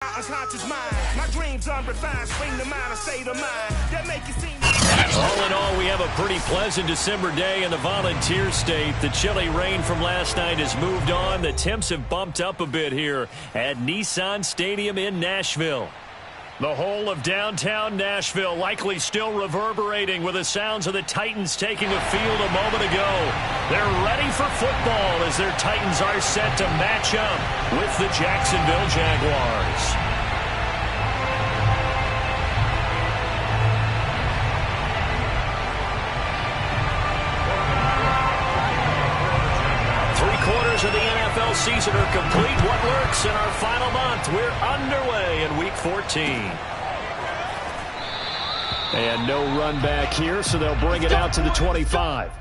My dreams unrefined, swing the mind, state of mind that make you seem. All in all, we have a pretty pleasant December day in the Volunteer State. The chilly rain from last night has moved on. The temps have bumped up a bit here at Nissan Stadium in Nashville. The whole of downtown Nashville likely still reverberating with the sounds of the Titans taking a field a moment ago. They're ready for football as their Titans are set to match up with the Jacksonville Jaguars. Of the NFL season are complete. What works in our final month? We're underway in Week 14. And no run back here, so they'll bring it out to the 25.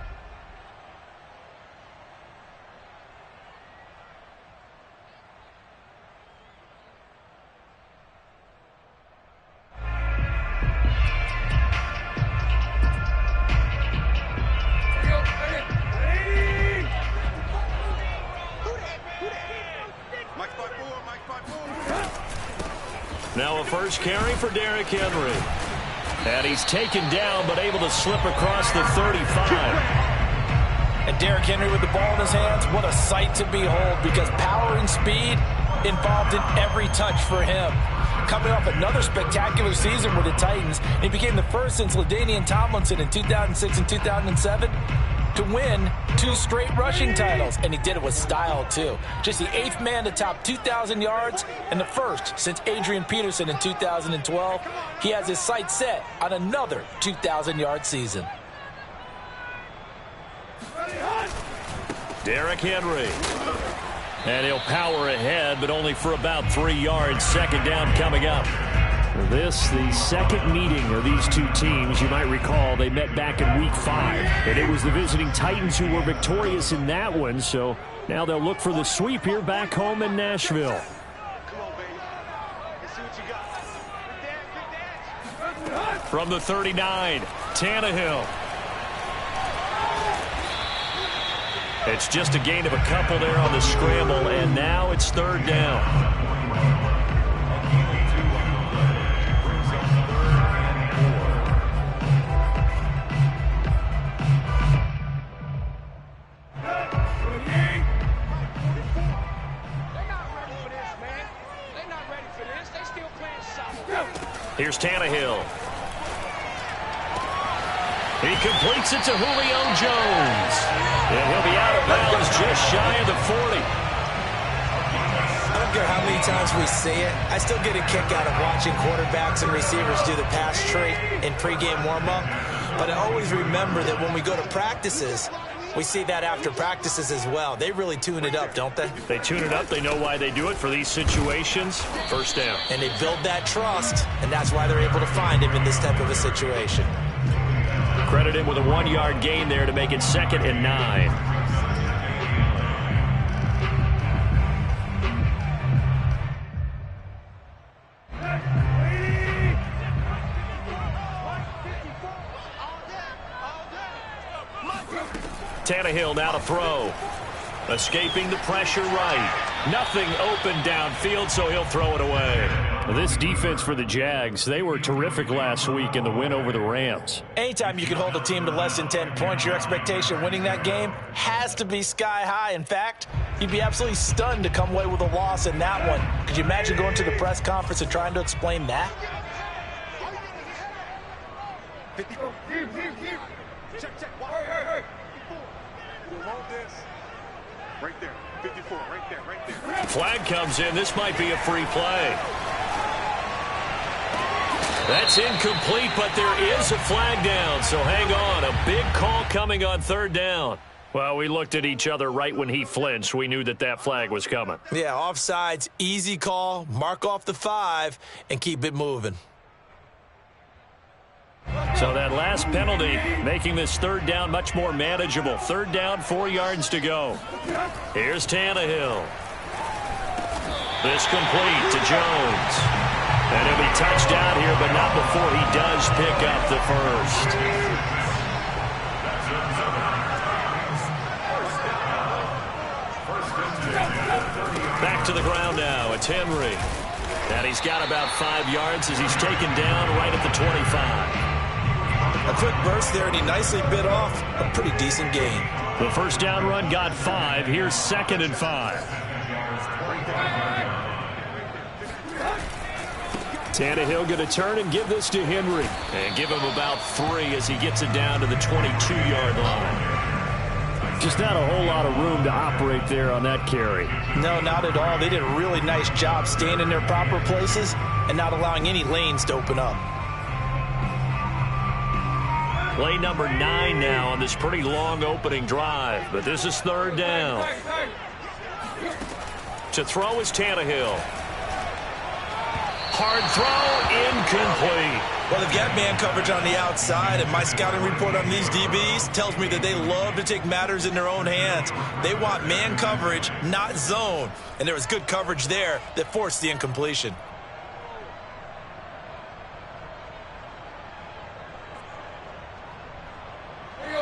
Now a first carry for Derrick Henry. And he's taken down, but able to slip across the 35. And Derrick Henry with the ball in his hands, what a sight to behold, because power and speed involved in every touch for him. Coming off another spectacular season with the Titans, he became the first since LaDainian Tomlinson in 2006 and 2007 to win 2 straight rushing titles, and he did it with style too. Just the 8th man to top 2,000 yards and the first since Adrian Peterson in 2012. He has his sights set on another 2,000-yard season. Derrick Henry. And he'll power ahead, but only for about 3 yards. Second down coming up. This, the second meeting of these two teams. You might recall they met back in Week 5. And it was the visiting Titans who were victorious in that one. So now they'll look for the sweep here back home in Nashville. Come on, baby. Let's see what you got. From the 39, Tannehill. It's just a gain of a couple there on the scramble, and now it's third down. Here's Tannehill. He completes it to Julio Jones. And he'll be out of bounds just shy of the 40. I don't care how many times we see it. I still get a kick out of watching quarterbacks and receivers do the pass tree in pregame warm-up. But I always remember that when we go to practices, we see that after practices as well. They really tune it up, don't they? They tune it up. They know why they do it for these situations. First down. And they build that trust, and that's why they're able to find him in this type of a situation. Credit him with a 1-yard gain there to make it 2nd and 9. Tannehill now to throw. Escaping the pressure right. Nothing open downfield, so he'll throw it away. This defense for the Jags, they were terrific last week in the win over the Rams. Anytime you can hold a team to less than 10 points, your expectation winning that game has to be sky high. In fact, you'd be absolutely stunned to come away with a loss in that one. Could you imagine going to the press conference and trying to explain that? Check. Right there. 54. Right there. Flag comes in. This might be a free play. That's incomplete, but there is a flag down, so hang on. A big call coming on third down. Well, we looked at each other right when he flinched. We knew that flag was coming. Yeah, offsides, easy call, mark off the 5, and keep it moving. So that last penalty making this third down much more manageable. Third down, 4 yards to go. Here's Tannehill. This complete to Jones. And he'll be touched down here, but not before he does pick up the first. Back to the ground now. It's Henry. And he's got about 5 yards as he's taken down right at the 25. A quick burst there, and he nicely bit off a pretty decent gain. The first down run got 5. Here's 2nd and 5. Tannehill going to turn and give this to Henry. And give him about 3 as he gets it down to the 22-yard line. Just not a whole lot of room to operate there on that carry. No, not at all. They did a really nice job staying in their proper places and not allowing any lanes to open up. Play number 9 now on this pretty long opening drive. But this is 3rd down. To throw is Tannehill. Hard throw, incomplete. Well, they've got man coverage on the outside, and my scouting report on these DBs tells me that they love to take matters in their own hands. They want man coverage, not zone. And there was good coverage there that forced the incompletion.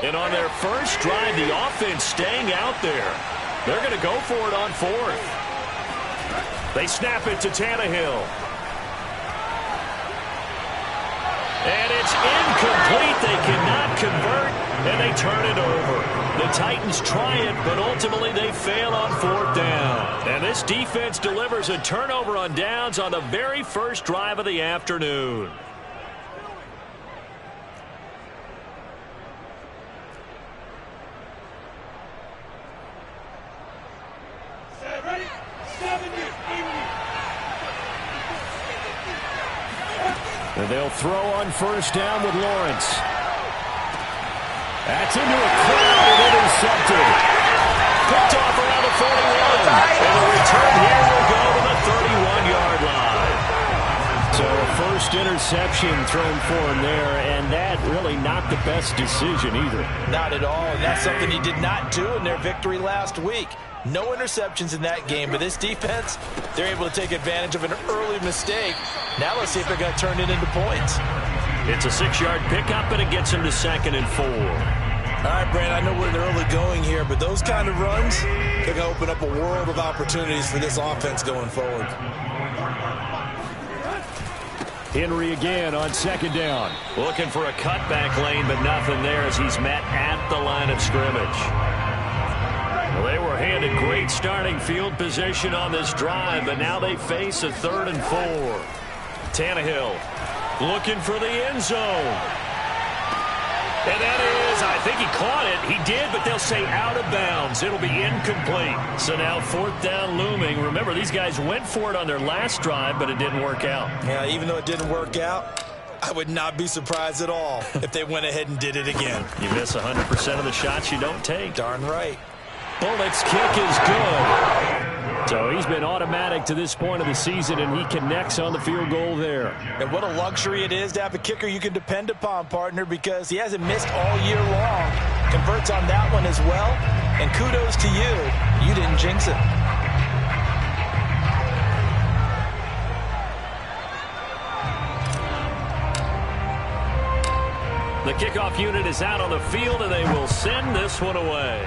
And on their first drive, the offense staying out there. They're going to go for it on 4th. They snap it to Tannehill. And it's incomplete. They cannot convert, and they turn it over. The Titans try it, but ultimately they fail on 4th down. And this defense delivers a turnover on downs on the very first drive of the afternoon. And they'll throw on 1st down with Lawrence. That's into a crowd and intercepted. Picked off around the 41. And the return here will go to the 31-yard line. So a first interception thrown for him there, and that really not the best decision either. Not at all, and that's something he did not do in their victory last week. No interceptions in that game, but this defense, they're able to take advantage of an early mistake. Now let's see if they're going to turn it into points. It's a 6-yard pickup, and it gets him to 2nd and 4. All right, Brand, I know we're in the early going here, but those kind of runs, they're going to open up a world of opportunities for this offense going forward. Henry again on 2nd down. Looking for a cutback lane, but nothing there as he's met at the line of scrimmage. Well, they were handed great starting field position on this drive, but now they face a 3rd and 4. Tannehill looking for the end zone. And that is, I think he caught it. He did, but they'll say out of bounds. It'll be incomplete. So now 4th down looming. Remember, these guys went for it on their last drive, but it didn't work out. Yeah, even though it didn't work out, I would not be surprised at all if they went ahead and did it again. You miss 100% of the shots you don't take. Darn right. Bullock's kick is good. So he's been automatic to this point of the season, and he connects on the field goal there. And what a luxury it is to have a kicker you can depend upon, partner, because he hasn't missed all year long. Converts on that one as well. And kudos to you. You didn't jinx it. The kickoff unit is out on the field, and they will send this one away.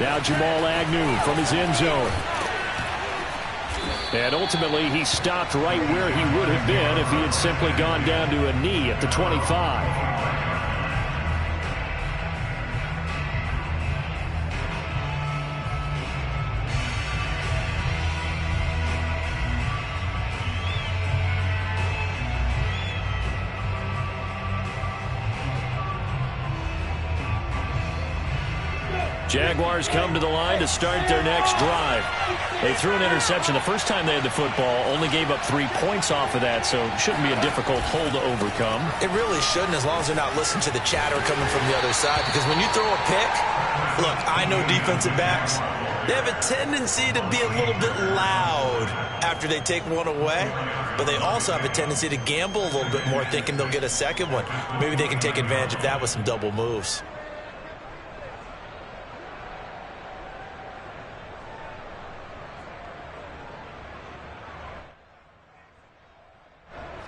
Now Jamal Agnew from his end zone. And ultimately, he stopped right where he would have been if he had simply gone down to a knee at the 25. Jaguars come to the line to start their next drive. They threw an interception the first time they had the football, only gave up 3 points off of that, so it shouldn't be a difficult hole to overcome. It really shouldn't, as long as they're not listening to the chatter coming from the other side, because when you throw a pick, look, I know defensive backs, they have a tendency to be a little bit loud after they take one away, but they also have a tendency to gamble a little bit more, thinking they'll get a second one. Maybe they can take advantage of that with some double moves.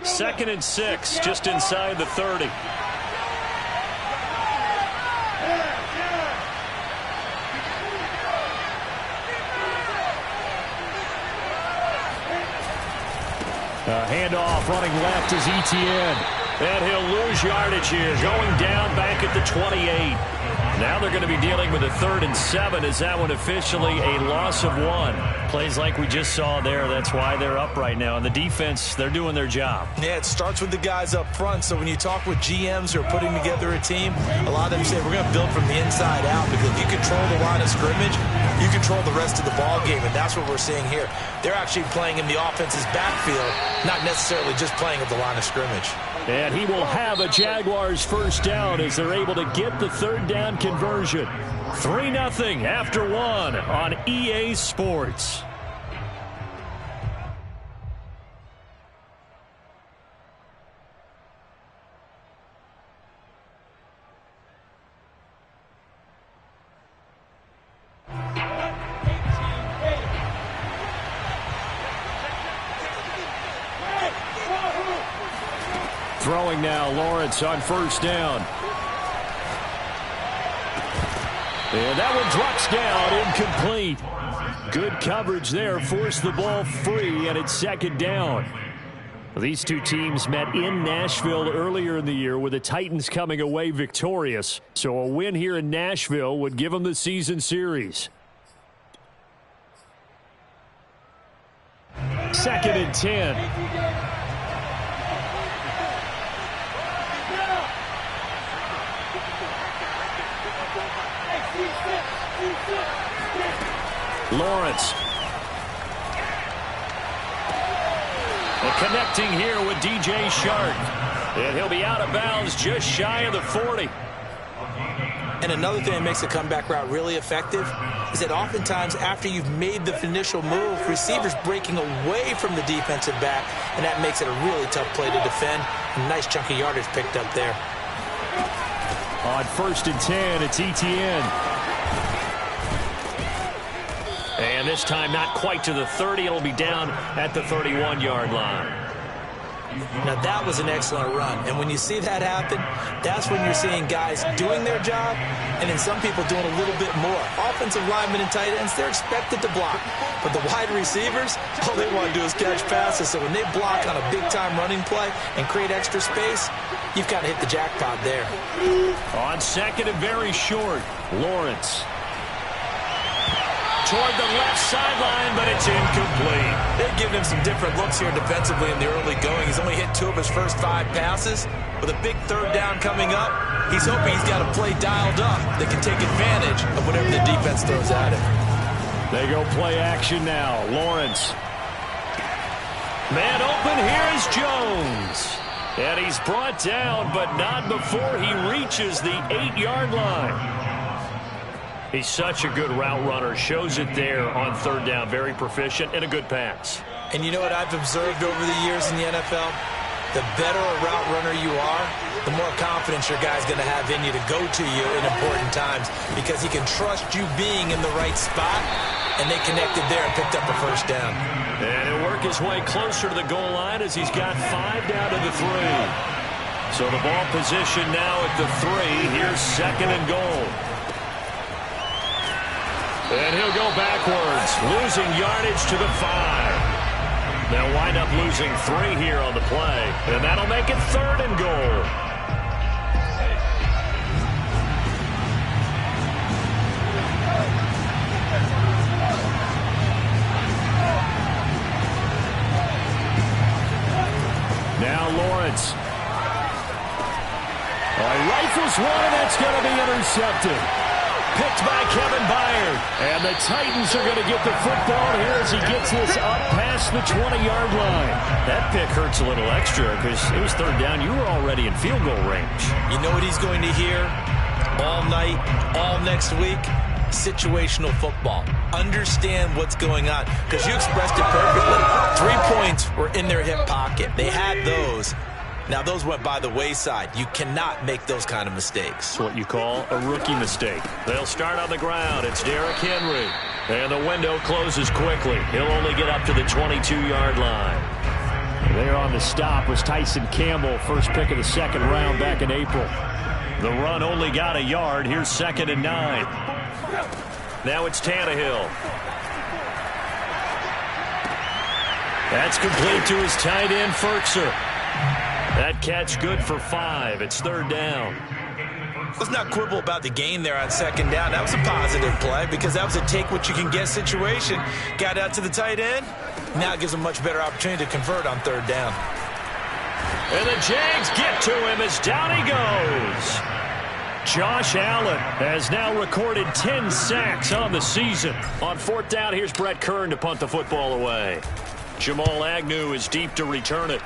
Second and 6, just inside the 30. Handoff running left is Etienne. And he'll lose yardage here, going down back at the 28. Now they're going to be dealing with a 3rd and 7. Is that one officially a loss of 1? Plays like we just saw there. That's why they're up right now. And the defense, they're doing their job. Yeah, it starts with the guys up front. So when you talk with GMs who are putting together a team, a lot of them say we're going to build from the inside out, because if you control the line of scrimmage, you control the rest of the ball game, and that's what we're seeing here. They're actually playing in the offense's backfield, not necessarily just playing at the line of scrimmage. And he will have a Jaguars first down as they're able to get the 3rd down conversion. 3-0 after 1 on EA Sports. Throwing now, Lawrence on first down. And that one drops down, incomplete. Good coverage there, forced the ball free, and it's 2nd down. These two teams met in Nashville earlier in the year, with the Titans coming away victorious. So a win here in Nashville would give them the season series. 2nd and 10. Lawrence. And connecting here with DJ Shark. And he'll be out of bounds just shy of the 40. And another thing that makes the comeback route really effective is that oftentimes after you've made the initial move, receivers breaking away from the defensive back, and that makes it a really tough play to defend. A nice chunk of yardage picked up there. On 1st and 10, it's Etienne. And this time not quite to the 30. It'll be down at the 31-yard line. Now that was an excellent run. And when you see that happen, that's when you're seeing guys doing their job and then some people doing a little bit more. Offensive linemen and tight ends, they're expected to block. But the wide receivers, all they want to do is catch passes. So when they block on a big-time running play and create extra space, you've got to hit the jackpot there. On 2nd and very short, Lawrence. Toward the left sideline, but it's incomplete. They've given him some different looks here defensively in the early going. He's only hit 2 of his first 5 passes. With a big 3rd down coming up, he's hoping he's got a play dialed up that can take advantage of whatever the defense throws at him. They go play action now. Lawrence. Man open, here is Jones. And he's brought down, but not before he reaches the 8-yard line. He's such a good route runner. Shows it there on 3rd down. Very proficient and a good pass. And you know what I've observed over the years in the NFL? The better a route runner you are, the more confidence your guy's going to have in you to go to you in important times, because he can trust you being in the right spot, and they connected there and picked up a first down. And he'll work his way closer to the goal line as he's got 5 down to the 3. So the ball position now at the 3. Here's 2nd and goal. And he'll go backwards, losing yardage to the 5. They'll wind up losing 3 here on the play, and that'll make it 3rd and goal. Now Lawrence. Rifles one, and that's going to be intercepted. Picked by Kevin Byard. And the Titans are going to get the football here as he gets this up past the 20-yard line. That pick hurts a little extra because it was 3rd down. You were already in field goal range. You know what he's going to hear all night, all next week? Situational football. Understand what's going on, because you expressed it perfectly. 3 points were in their hip pocket. They had those. Now, those went by the wayside. You cannot make those kind of mistakes. It's what you call a rookie mistake. They'll start on the ground. It's Derrick Henry. And the window closes quickly. He'll only get up to the 22-yard line. There on the stop was Tyson Campbell, first pick of the 2nd round back in April. The run only got a yard. Here's 2nd and 9. Now it's Tannehill. That's complete to his tight end, Firkser. That catch good for 5. It's 3rd down. Let's not quibble about the gain there on 2nd down. That was a positive play because that was a take-what-you-can-get situation. Got out to the tight end. Now it gives him a much better opportunity to convert on 3rd down. And the Jags get to him as down he goes. Josh Allen has now recorded 10 sacks on the season. On 4th down, here's Brett Kern to punt the football away. Jamal Agnew is deep to return it.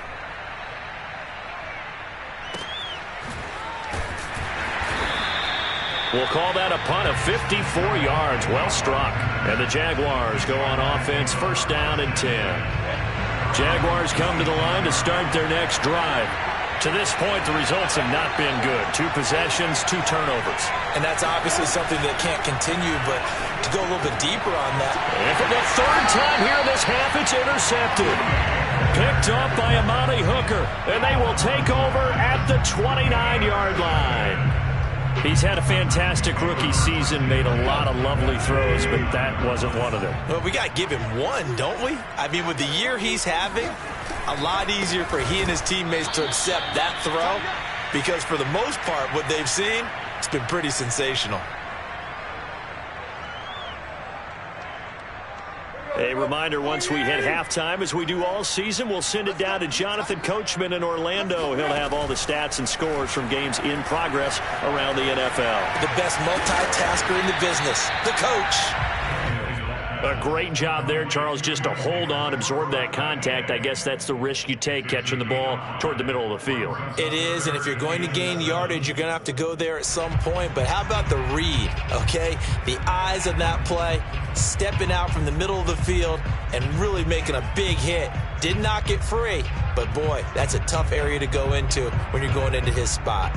We'll call that a punt of 54 yards. Well struck. And the Jaguars go on offense, 1st down and 10. Jaguars come to the line to start their next drive. To this point, the results have not been good. 2 possessions, 2 turnovers. And that's obviously something that can't continue, but to go a little bit deeper on that. And for the 3rd time here in this half, it's intercepted. Picked up by Amani Hooker, and they will take over at the 29-yard line. He's had a fantastic rookie season, made a lot of lovely throws, but that wasn't one of them. Well, we got to give him one, don't we? I mean, with the year he's having, a lot easier for he and his teammates to accept that throw because for the most part, what they've seen, it's been pretty sensational. A reminder, once we hit halftime, as we do all season, we'll send it down to Jonathan Coachman in Orlando. He'll have all the stats and scores from games in progress around the NFL. The best multitasker in the business, the coach. A great job there, Charles, just to hold on, absorb that contact. I guess that's the risk you take catching the ball toward the middle of the field. It is, and if you're going to gain yardage, you're going to have to go there at some point. But how about the read, okay? The eyes of that play, stepping out from the middle of the field and really making a big hit. Did not get free, but, boy, that's a tough area to go into when you're going into his spot.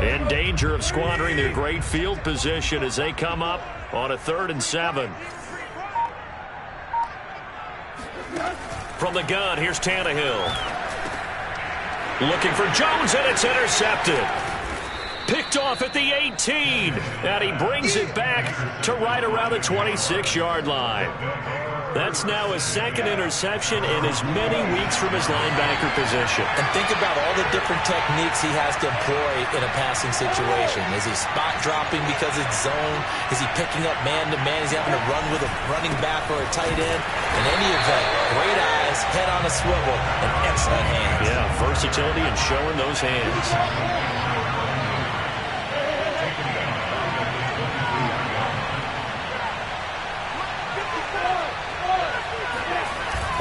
In danger of squandering their great field position as they come up on a 3rd and 7. From the gun, here's Tannehill. Looking for Jones, and it's intercepted. Picked off at the 18. And he brings it back to right around the 26-yard line. That's now his 2nd interception in as many weeks from his linebacker position. And think about all the different techniques he has to employ in a passing situation. Is he spot dropping because it's zone? Is he picking up man-to-man? Is he having to run with a running back or a tight end? In any event, great eyes, head on a swivel, and excellent hands. Yeah, versatility and showing those hands.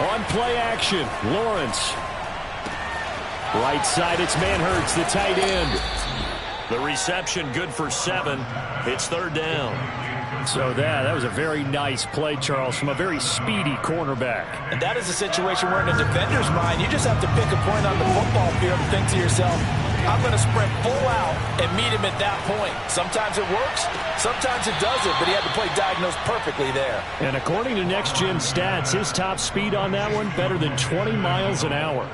On play action, Lawrence. Right side, it's Manhertz, the tight end. The reception good for 7. It's 3rd down. So that was a very nice play, Charles, from a very speedy cornerback. And that is a situation where in a defender's mind, you just have to pick a point on the football field and think to yourself, I'm going to sprint full out and meet him at that point. Sometimes it works, sometimes it doesn't, but he had the play diagnosed perfectly there. And according to Next Gen Stats, his top speed on that one, better than 20 miles an hour.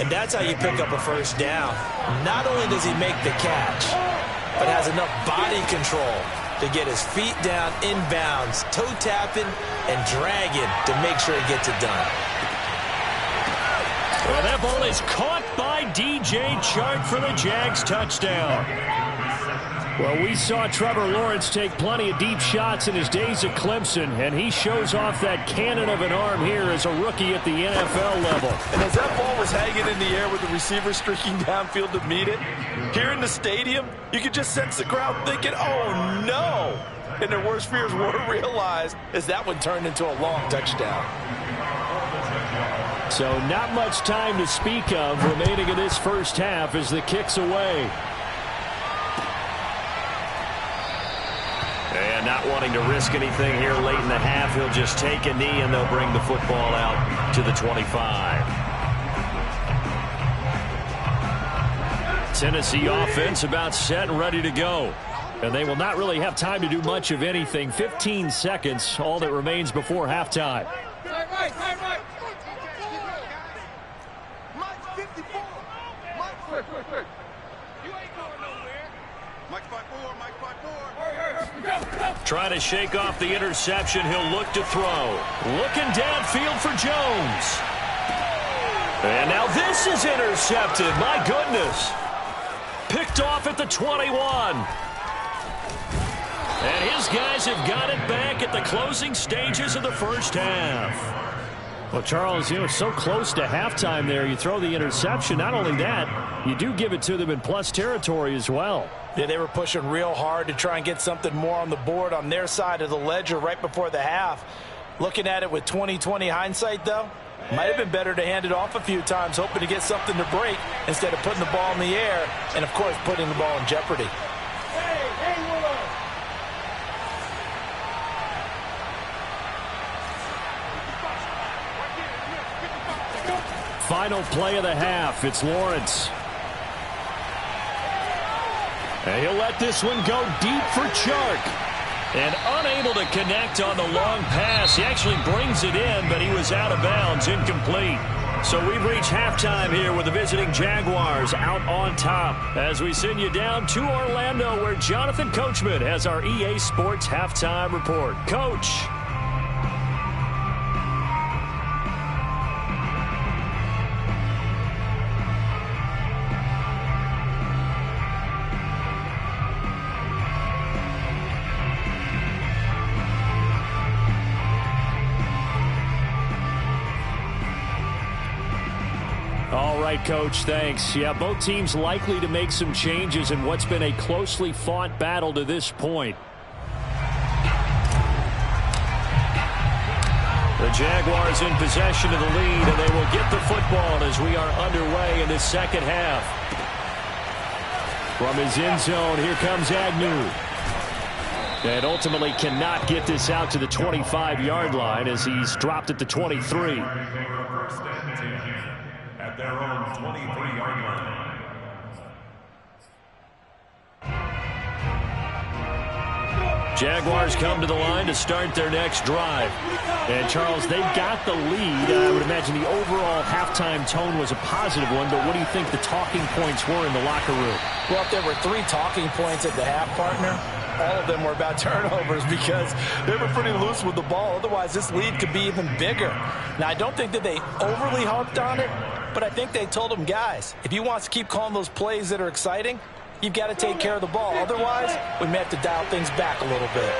And that's how you pick up a 1st down. Not only does he make the catch, but has enough body control to get his feet down inbounds, toe tapping and dragging to make sure he gets it done. Well, that ball is caught by DJ Chark for the Jags touchdown. Well, we saw Trevor Lawrence take plenty of deep shots in his days at Clemson, and he shows off that cannon of an arm here as a rookie at the NFL level. And as that ball was hanging in the air with the receiver streaking downfield to meet it, here in the stadium, you could just sense the crowd thinking, oh, no. And their worst fears were realized as that one turned into a long touchdown. So not much time to speak of remaining in this 1st half as the kick's away. And not wanting to risk anything here late in the half, he'll just take a knee and they'll bring the football out to the 25. Tennessee offense about set and ready to go. And they will not really have time to do much of anything. 15 seconds, all that remains before halftime. Trying to shake off the interception. He'll look to throw. Looking downfield for Jones. And now this is intercepted. My goodness. Picked off at the 21. And his guys have got it back at the closing stages of the first half. Well, Charles, so close to halftime there. You throw the interception. Not only that, you do give it to them in plus territory as well. Yeah, they were pushing real hard to try and get something more on the board on their side of the ledger right before the half. Looking at it with 20/20 hindsight, though, might have been better to hand it off a few times, hoping to get something to break instead of putting the ball in the air and, of course, putting the ball in jeopardy. Final play of the half. It's Lawrence. And he'll let this one go deep for Chark. And unable to connect on the long pass. He actually brings it in, but he was out of bounds, incomplete. So we've reached halftime here with the visiting Jaguars out on top as we send you down to Orlando where Jonathan Coachman has our EA Sports Halftime Report. Coach. All right, Coach, thanks. Yeah, both teams likely to make some changes in what's been a closely fought battle to this point. The Jaguars in possession of the lead, and they will get the football as we are underway in the second half. From his end zone, here comes Agnew. And ultimately cannot get this out to the 25-yard line as he's dropped at the 23. At their own 23-yard line. Jaguars come to the line to start their next drive. And, Charles, they've got the lead. I would imagine the overall halftime tone was a positive one, but what do you think the talking points were in the locker room? Well, if there were 3 talking points at the half, partner, all of them were about turnovers because they were pretty loose with the ball. Otherwise, this lead could be even bigger. Now, I don't think that they overly harped on it, but I think they told them, guys, if you want to keep calling those plays that are exciting, you've got to take care of the ball. Otherwise, we may have to dial things back a little bit.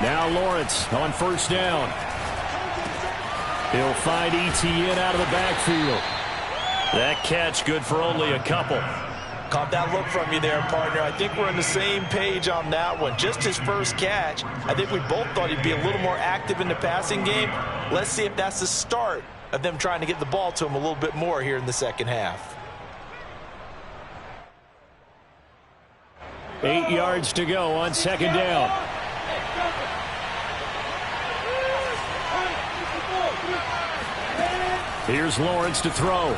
Now Lawrence on first down. He'll find Etienne out of the backfield. That catch good for only a couple. Caught that look from you there, partner. I think we're on the same page on that one. Just his first catch. I think we both thought he'd be a little more active in the passing game. Let's see if that's the start of them trying to get the ball to him a little bit more here in the second half. 8 yards to go on second down. Here's Lawrence to throw.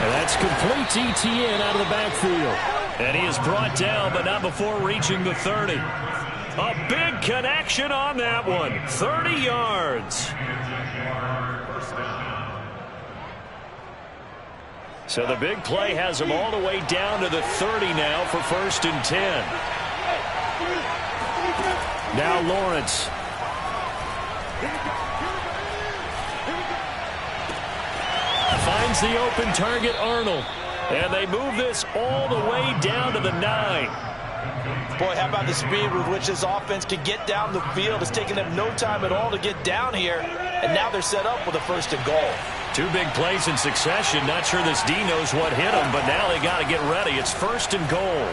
And that's complete to Etienne out of the backfield. And he is brought down, but not before reaching the 30. A big connection on that one. 30 yards. So the big play has him all the way down to the 30 now for 1st and 10. Now Lawrence. Finds the open target, Arnold. And they move this all the way down to the 9. Boy, how about the speed with which this offense can get down the field? It's taken them no time at all to get down here. And now they're set up with a 1st and goal. 2 big plays in succession. Not sure this D knows what hit him, but now they got to get ready. It's 1st and goal.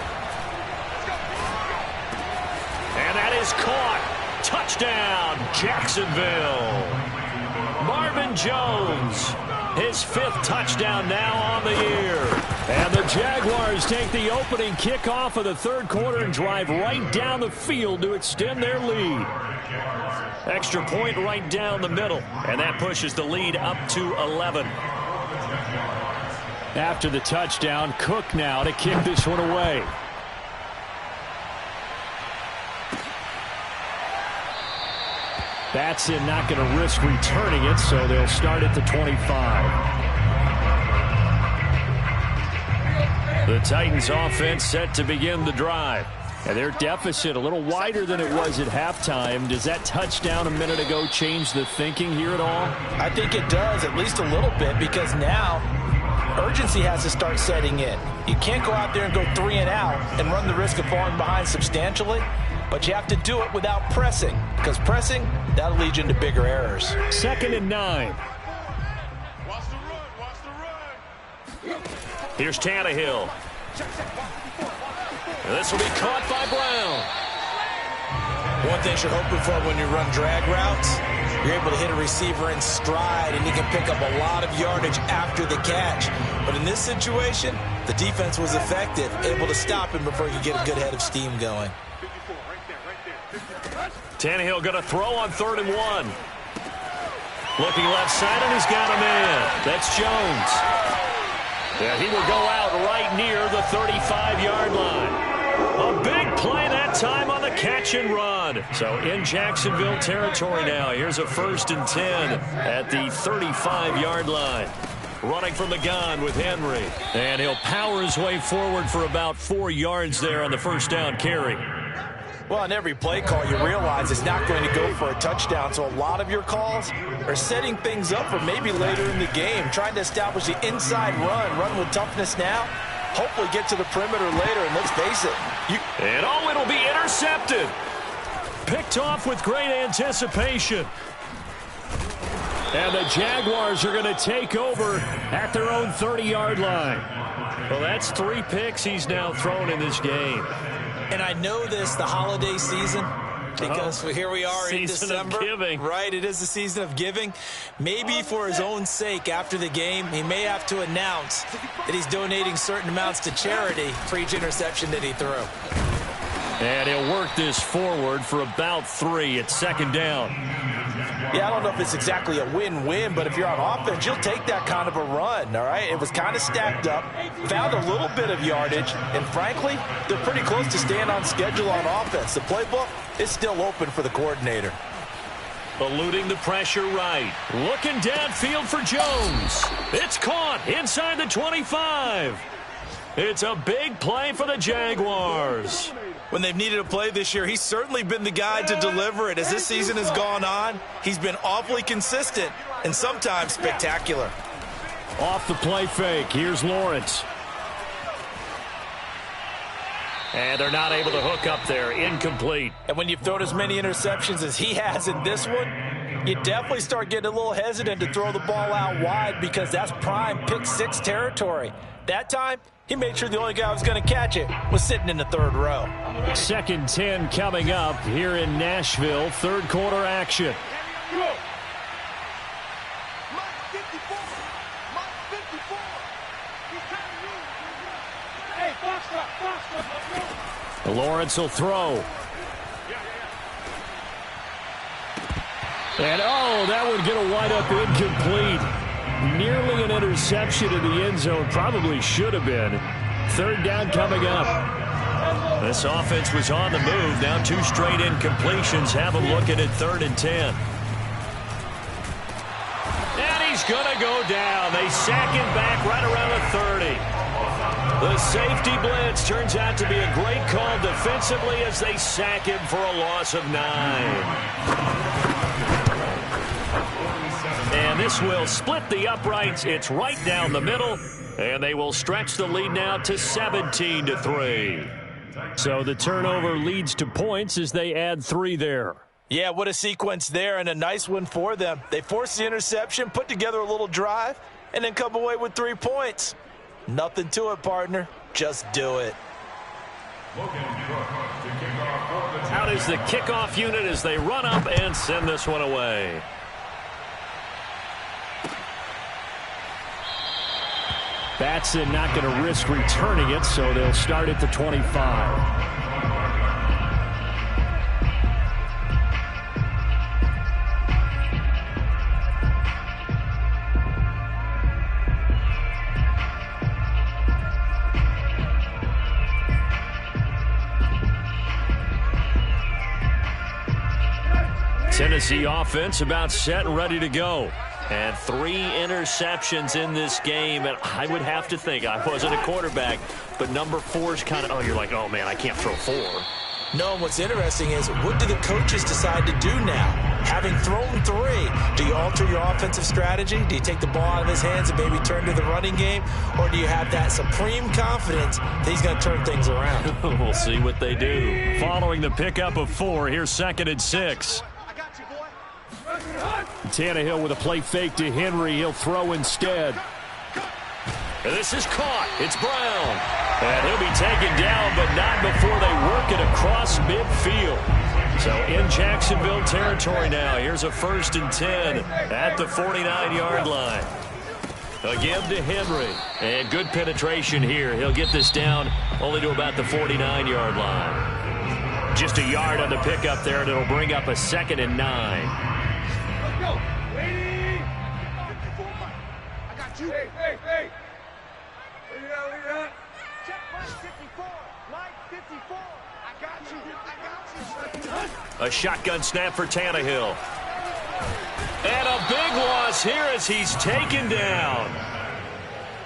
And that is caught. Touchdown, Jacksonville. Marvin Jones. His 5th touchdown now on the year. And the Jaguars take the opening kickoff of the 3rd quarter and drive right down the field to extend their lead. Extra point right down the middle. And that pushes the lead up to 11. After the touchdown, Cook now to kick this one away. Batson not going to risk returning it, so they'll start at the 25. The Titans offense set to begin the drive. And their deficit a little wider than it was at halftime. Does that touchdown a minute ago change the thinking here at all? I think it does, at least a little bit, because now urgency has to start setting in. You can't go out there and go 3 and out and run the risk of falling behind substantially, but you have to do it without pressing, because pressing, that'll lead you into bigger errors. 2nd and 9. Watch the run. Here's Tannehill. And this will be caught by Brown. One thing you're hoping for when you run drag routes, you're able to hit a receiver in stride, and he can pick up a lot of yardage after the catch. But in this situation, the defense was effective, able to stop him before he could get a good head of steam going. Tannehill going to throw on 3rd and 1. Looking left side, and he's got a man. That's Jones. Yeah, he will go out right near the 35-yard line. A big play that time on the catch and run. So in Jacksonville territory now. Here's a 1st and 10 at the 35-yard line. Running from the gun with Henry. And he'll power his way forward for about 4 yards there on the 1st down carry. Well, on every play call, you realize it's not going to go for a touchdown. So a lot of your calls are setting things up for maybe later in the game, trying to establish the inside run with toughness now, hopefully get to the perimeter later. And let's face it. It'll be intercepted. Picked off with great anticipation. And the Jaguars are going to take over at their own 30-yard line. Well, that's 3 picks he's now thrown in this game. And I know this, the holiday season, because here we are in December. Season of giving. Right, it is the season of giving. Maybe for his own sake after the game, he may have to announce that he's donating certain amounts to charity for each interception that he threw. And he'll work this forward for about 3 at 2nd down. Yeah, I don't know if it's exactly a win-win, but if you're on offense, you'll take that kind of a run, all right? It was kind of stacked up, found a little bit of yardage, and frankly, they're pretty close to staying on schedule on offense. The playbook is still open for the coordinator. Eluding the pressure right. Looking downfield for Jones. It's caught inside the 25. It's a big play for the Jaguars. When they've needed a play this year, he's certainly been the guy to deliver it. As this season has gone on, he's been awfully consistent and sometimes spectacular. Off the play fake, here's Lawrence. And they're not able to hook up there. Incomplete. And when you've thrown as many interceptions as he has in this one, you definitely start getting a little hesitant to throw the ball out wide because that's prime pick 6 territory. That time, he made sure the only guy who was going to catch it was sitting in the 3rd row. 2nd 10 coming up here in Nashville. 3rd quarter action. Lawrence will throw. And that would get a wide up incomplete. Nearly an interception in the end zone. Probably should have been. 3rd down coming up. This offense was on the move. Now 2 straight incompletions. Have them looking at 3rd and 10. And he's going to go down. They sack him back right around the 30. The safety blitz turns out to be a great call defensively as they sack him for a loss of 9. And this will split the uprights. It's right down the middle. And they will stretch the lead now to 17-3. So the turnover leads to points as they add 3 there. Yeah, what a sequence there and a nice one for them. They force the interception, put together a little drive, and then come away with 3 points. Nothing to it, partner. Just do it. Out is the kickoff unit as they run up and send this one away. Batson not going to risk returning it, so they'll start at the 25. Tennessee offense about set and ready to go. And 3 interceptions in this game. And I would have to think, I wasn't a quarterback, but number 4 is kind of, oh, you're like, oh, man, I can't throw 4. No, and what's interesting is, what do the coaches decide to do now? Having thrown 3, do you alter your offensive strategy? Do you take the ball out of his hands and maybe turn to the running game? Or do you have that supreme confidence that he's going to turn things around? We'll see what they do. Following the pickup of 4, here's 2nd and 6. Tannehill with a play fake to Henry. He'll throw instead. And this is caught. It's Brown. And he'll be taken down, but not before they work it across midfield. So in Jacksonville territory now. Here's a 1st and 10 at the 49-yard line. A give to Henry. And good penetration here. He'll get this down only to about the 49-yard line. Just a yard on the pickup there, and it'll bring up a 2nd and 9. A shotgun snap for Tannehill. And a big loss here as he's taken down.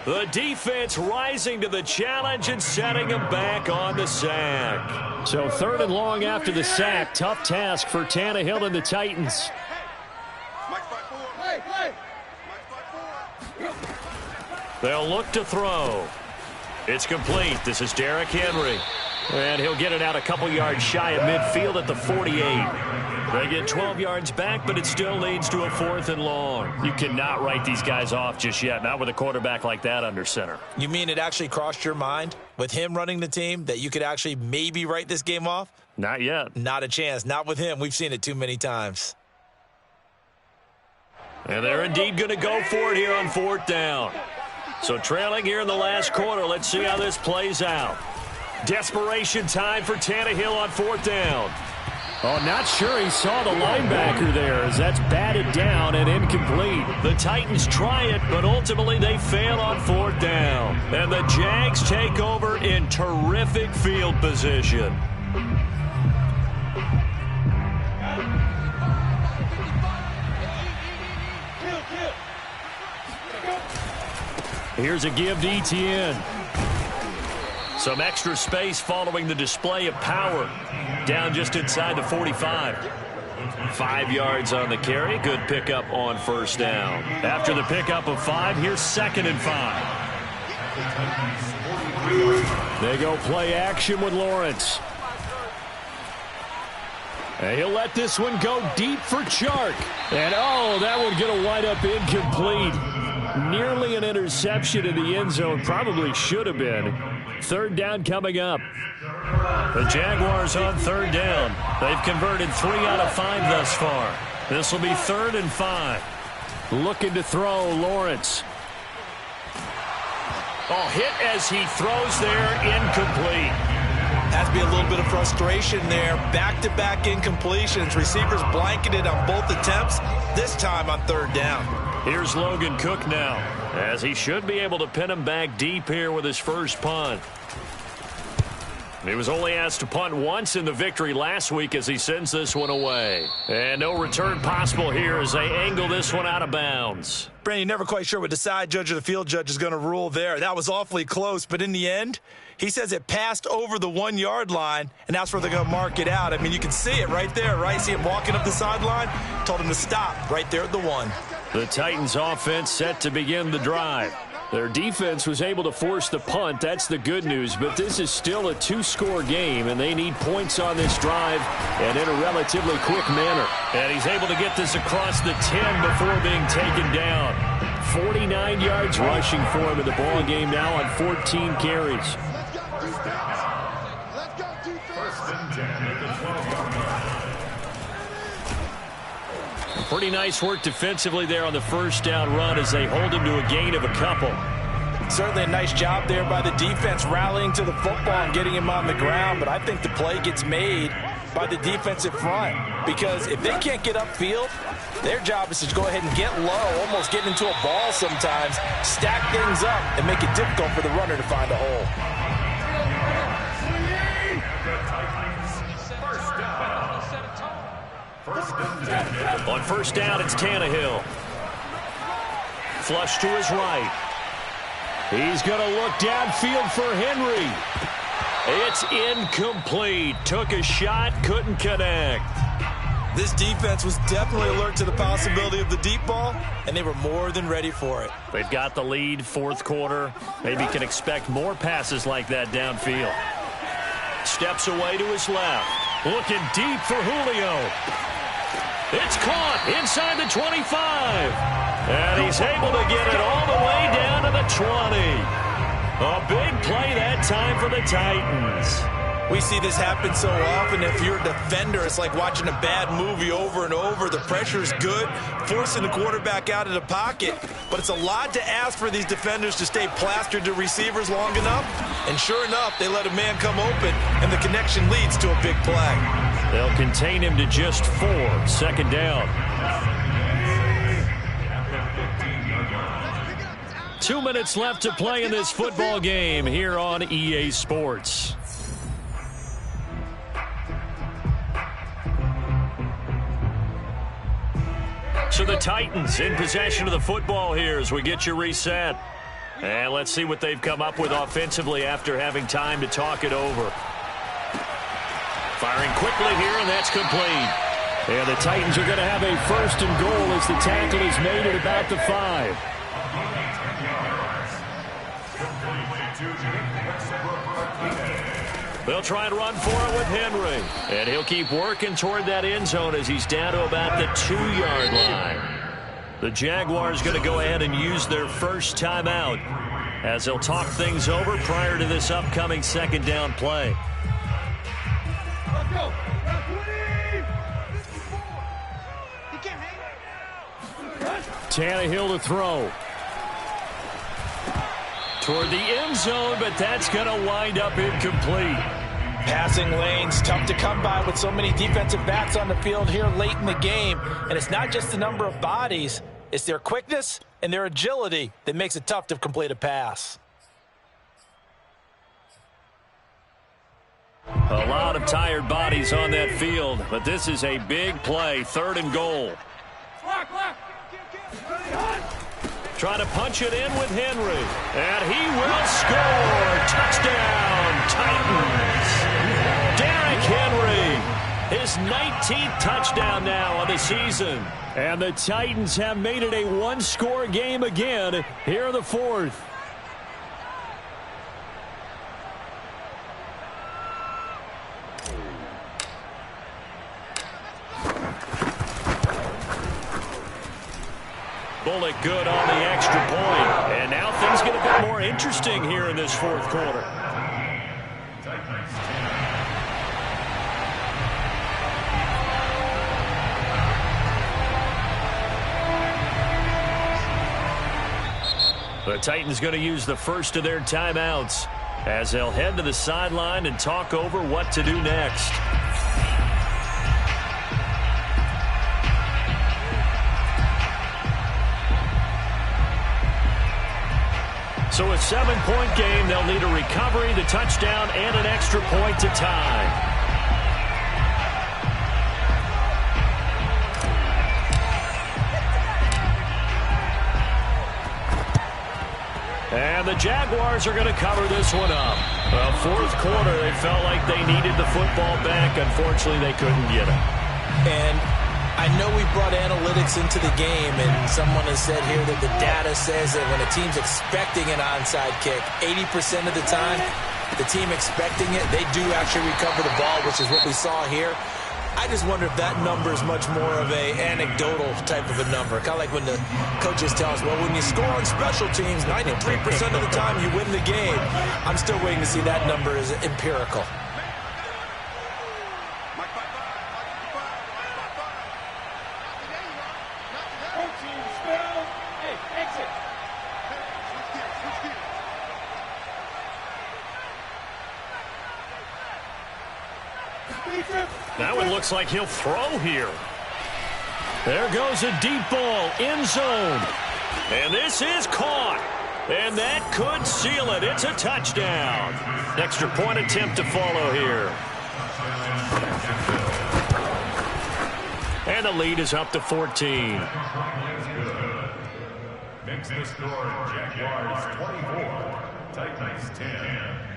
The defense rising to the challenge and setting him back on the sack. So 3rd and long after the sack. Tough task for Tannehill and the Titans. They'll look to throw. It's complete. This is Derrick Henry. And he'll get it out a couple yards shy of midfield at the 48. They get 12 yards back, but it still leads to a 4th and long. You cannot write these guys off just yet, not with a quarterback like that under center. You mean it actually crossed your mind with him running the team that you could actually maybe write this game off? Not yet. Not a chance. Not with him. We've seen it too many times. And they're indeed going to go for it here on 4th down. So trailing here in the last quarter. Let's see how this plays out. Desperation time for Tannehill on 4th down. Oh, not sure he saw the linebacker there as that's batted down and incomplete. The Titans try it, but ultimately they fail on 4th down. And the Jags take over in terrific field position. Here's a give to Etienne. Some extra space following the display of power. Down just inside the 45. 5 yards on the carry. Good pickup on 1st down. After the pickup of 5, here's 2nd and 5. They go play action with Lawrence. And he'll let this one go deep for Chark. And, oh, that would get a wide-up incomplete. Nearly an interception in the end zone. Probably should have been. 3rd down coming up. The Jaguars on 3rd down. They've converted 3 out of 5 thus far. This will be 3rd and 5. Looking to throw, Lawrence. Oh, hit as he throws there, incomplete. Has to be a little bit of frustration there. Back-to-back incompletions. Receivers blanketed on both attempts, this time on 3rd down. Here's Logan Cook now, as he should be able to pin him back deep here with his first punt. He was only asked to punt once in the victory last week as he sends this one away. And no return possible here as they angle this one out of bounds. Brandon, never quite sure what the side judge or the field judge is going to rule there. That was awfully close, but in the end, he says it passed over the 1-yard line, and that's where they're going to mark it out. I mean, you can see it right there, right? See him walking up the sideline? Told him to stop right there at the 1. The Titans offense set to begin the drive. Their defense was able to force the punt. That's the good news. But this is still a 2-score game, and they need points on this drive and in a relatively quick manner. And he's able to get this across the 10 before being taken down. 49 yards rushing for him in the ball game now on 14 carries. Pretty nice work defensively there on the 1st down run as they hold him to a gain of a couple. Certainly a nice job there by the defense rallying to the football and getting him on the ground, but I think the play gets made by the defensive front because if they can't get upfield, their job is to go ahead and get low, almost get into a ball sometimes, stack things up, and make it difficult for the runner to find a hole. On 1st down, it's Tannehill. flush to his right. He's going to look downfield for Henry. It's incomplete. Took a shot, couldn't connect. This defense was definitely alert to the possibility of the deep ball, and they were more than ready for it. They've got the lead, fourth quarter. Maybe can expect more passes like that downfield. Steps away to his left. Looking deep for Julio. It's caught inside the 25. And he's able to get it all the way down to the 20. A big play that time for the Titans. We see this happen so often. If you're a defender, it's like watching a bad movie over and over. The pressure is good, forcing the quarterback out of the pocket. But it's a lot to ask for these defenders to stay plastered to receivers long enough. And sure enough, they let a man come open, and the connection leads to a big play. They'll contain him to just 4. Second down. 2 minutes left to play in this football game here on EA Sports. So the Titans in possession of the football here as we get you reset. And let's see what they've come up with offensively after having time to talk it over. Firing quickly here, and that's complete. And the Titans are going to have a first and goal as the tackle is made at about the 5. They'll try and run for it with Henry. And he'll keep working toward that end zone as he's down to about the 2-yard line. The Jaguars going to go ahead and use their first timeout as they'll talk things over prior to this upcoming second down play. Tannehill to throw. Toward the end zone, but that's going to wind up incomplete. Passing lanes, tough to come by with so many defensive backs on the field here late in the game. And it's not just the number of bodies, it's their quickness and their agility that makes it tough to complete a pass. A lot of tired bodies on that field, but this is a big play, 3rd and goal. Trying to punch it in with Henry. And he will score. Touchdown, Titans. Derrick Henry, his 19th touchdown now on the season. And the Titans have made it a one-score game again here in the 4th. Bullock good on the extra point. And now things get a bit more interesting here in this 4th quarter. The Titans going to use the first of their timeouts as they'll head to the sideline and talk over what to do next. So a 7-point game, they'll need a recovery, the touchdown, and an extra point to tie. And the Jaguars are going to cover this one up. Well, 4th quarter, they felt like they needed the football back. Unfortunately, they couldn't get it. And I know we brought analytics into the game, and someone has said here that the data says that when a team's expecting an onside kick, 80% of the time, the team expecting it, they do actually recover the ball, which is what we saw here. I just wonder if that number is much more of a anecdotal type of a number. Kind of like when the coaches tell us, well, when you score on special teams, 93% of the time you win the game. I'm still waiting to see that number as empirical. That one looks like he'll throw here. There goes a deep ball, end zone. And this is caught. And that could seal it. It's a touchdown. Extra point attempt to follow here. And the lead is up to 14. Makes the score Jaguars 24, Titans 10.